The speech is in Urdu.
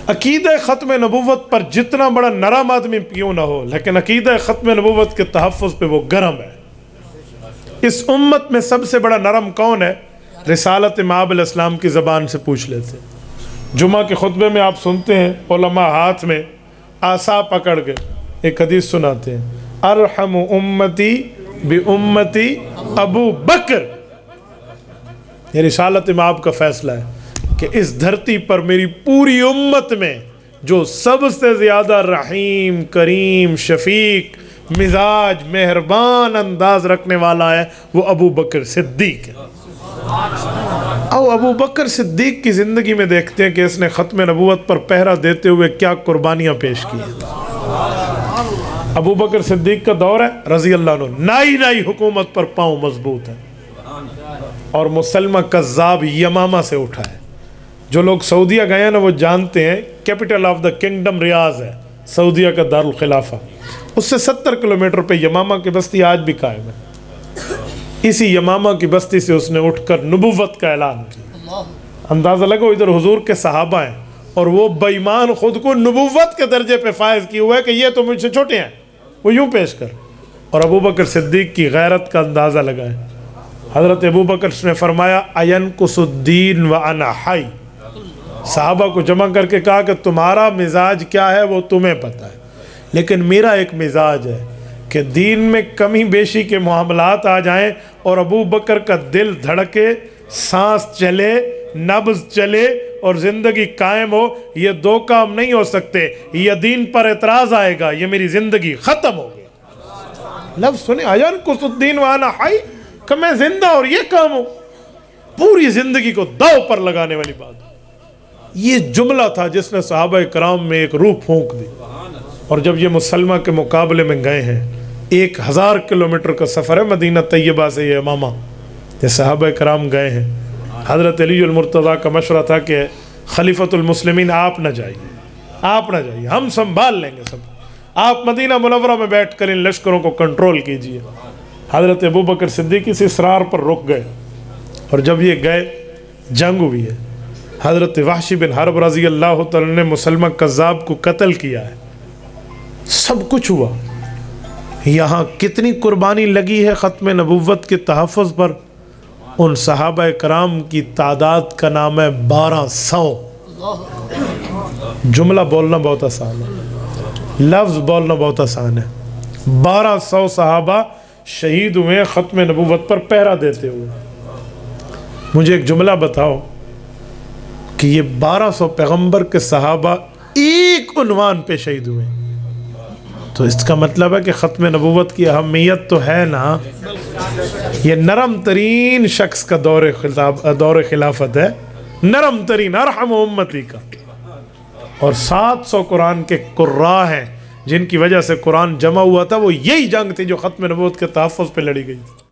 عقیدہ ختم نبوت پر جتنا بڑا نرم آدمی کیوں نہ ہو، لیکن عقیدہ ختم نبوت کے تحفظ پہ وہ گرم ہے۔ اس امت میں سب سے بڑا نرم کون ہے؟ رسالت مآب علیہ السلام کی زبان سے پوچھ لیتے ہیں۔ جمعہ کے خطبے میں آپ سنتے ہیں علماء ہاتھ میں عصا پکڑ کے ایک حدیث سناتے ہیں، ارحم امتی بی امتی ابو بکر۔ یہ رسالت مآب کا فیصلہ ہے کہ اس دھرتی پر میری پوری امت میں جو سب سے زیادہ رحیم، کریم، شفیق مزاج، مہربان انداز رکھنے والا ہے وہ ابو بکر صدیق ہے۔ او ابو بکر صدیق کی زندگی میں دیکھتے ہیں کہ اس نے ختم نبوت پر پہرا دیتے ہوئے کیا قربانیاں پیش کی ہیں۔ ابو بکر صدیق کا دور ہے رضی اللہ عنہ، نائی حکومت پر پاؤں مضبوط ہے، اور مسلمہ کذاب یمامہ سے اٹھا ہے۔ جو لوگ سعودیہ گئے ہیں نا وہ جانتے ہیں کیپٹل آف دا کنگڈم ریاض ہے، سعودیہ کا دارالخلافہ، اس سے 70 کلومیٹر پہ یمامہ کی بستی آج بھی قائم ہے۔ اسی یمامہ کی بستی سے اس نے اٹھ کر نبوت کا اعلان کیا۔ اندازہ لگو ادھر حضور کے صحابہ ہیں اور وہ بے ایمان خود کو نبوت کے درجے پہ فائز کیے ہوئے کہ یہ تو مجھ سے چھوٹے ہیں، وہ یوں پیش کر، اور ابو بکر صدیق کی غیرت کا اندازہ لگائے۔ حضرت ابو بکر نے فرمایا اَيَنْقُصُ الدِّينُ وَأَنَا حَيٌّ۔ صحابہ کو جمع کر کے کہا کہ تمہارا مزاج کیا ہے وہ تمہیں پتہ ہے، لیکن میرا ایک مزاج ہے کہ دین میں کمی بیشی کے معاملات آ جائیں اور ابو بکر کا دل دھڑکے، سانس چلے، نبض چلے اور زندگی قائم ہو، یہ دو کام نہیں ہو سکتے۔ یہ دین پر اعتراض آئے گا، یہ میری زندگی ختم ہوگی۔ لفظ سنیں، اَيَنْقُصُ الدِّينُ وَأَنَا حَيٌّ، کہ میں زندہ اور یہ کام ہوں، پوری زندگی کو داؤ پر لگانے والی بات۔ یہ جملہ تھا جس نے صحابہ کرام میں ایک روح پھونک دی، اور جب یہ مسلمہ کے مقابلے میں گئے ہیں، 1000 کلومیٹر کا سفر ہے مدینہ طیبہ سے یہ امامہ، یہ صحابہ کرام گئے ہیں۔ حضرت علی المرتضیٰ کا مشورہ تھا کہ خلیفۃ المسلمین آپ نہ جائیے، ہم سنبھال لیں گے سب، آپ مدینہ منورہ میں بیٹھ کر ان لشکروں کو کنٹرول کیجئے۔ حضرت ابو بکر صدیق اس اصرار پر رک گئے، اور جب یہ گئے جنگ ہوئی ہے۔ حضرت وحشی بن حرب رضی اللہ تعالیٰ نے مسلمہ کذاب کو قتل کیا ہے، سب کچھ ہوا۔ یہاں کتنی قربانی لگی ہے ختم نبوت کے تحفظ پر؟ ان صحابہ کرام کی تعداد کا نام ہے 1200۔ جملہ بولنا بہت آسان ہے، لفظ بولنا بہت آسان ہے۔ 1200 صحابہ شہید ہوئے ختم نبوت پر پہرا دیتے ہوئے۔ مجھے ایک جملہ بتاؤ کہ یہ 1200 پیغمبر کے صحابہ ایک عنوان پہ شہید ہوئے، تو اس کا مطلب ہے کہ ختم نبوت کی اہمیت تو ہے نا۔ یہ نرم ترین شخص کا دور خلافت ہے، نرم ترین، ارحم امتی کا، اور 700 قرآن کے قراء ہیں جن کی وجہ سے قرآن جمع ہوا تھا۔ وہ یہی جنگ تھی جو ختم نبوت کے تحفظ پہ لڑی گئی تھی۔